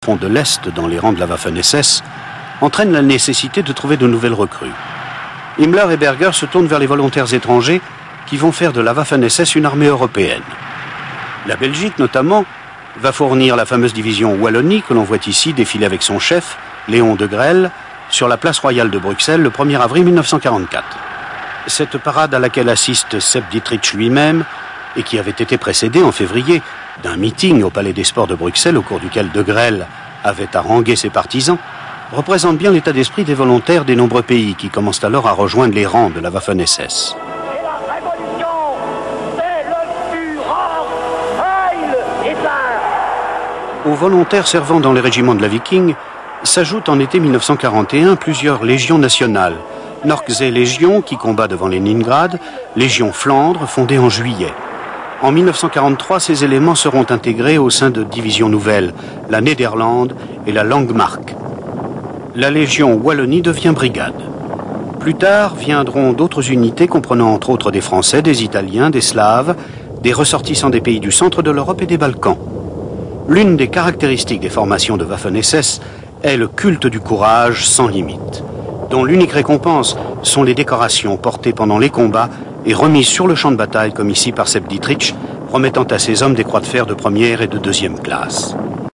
front de l'Est dans les rangs de la Waffen-SS entraîne la nécessité de trouver de nouvelles recrues. Himmler et Berger se tournent vers les volontaires étrangers qui vont faire de la Waffen-SS une armée européenne. La Belgique, notamment, va fournir la fameuse division Wallonie que l'on voit ici défiler avec son chef, Léon de Grelle, sur la place royale de Bruxelles le 1er avril 1944. Cette parade à laquelle assiste Sepp Dietrich lui-même et qui avait été précédée en février d'un meeting au Palais des Sports de Bruxelles au cours duquel de Grelle avait harangué ses partisans, représente bien l'état d'esprit des volontaires des nombreux pays qui commencent alors à rejoindre les rangs de la Waffen-SS. Aux volontaires servant dans les régiments de la Viking s'ajoutent en été 1941 plusieurs légions nationales. Norksee-Légion qui combat devant Leningrad, Légion Flandre fondée en juillet. En 1943, ces éléments seront intégrés au sein de divisions nouvelles, la Nederlande et la Langmark. La Légion Wallonie devient brigade. Plus tard viendront d'autres unités comprenant entre autres des Français, des Italiens, des Slaves, des ressortissants des pays du centre de l'Europe et des Balkans. L'une des caractéristiques des formations de Waffen-SS est le culte du courage sans limite, dont l'unique récompense sont les décorations portées pendant les combats et remises sur le champ de bataille, comme ici par Sepp Dietrich, remettant à ses hommes des croix de fer de première et de deuxième classe.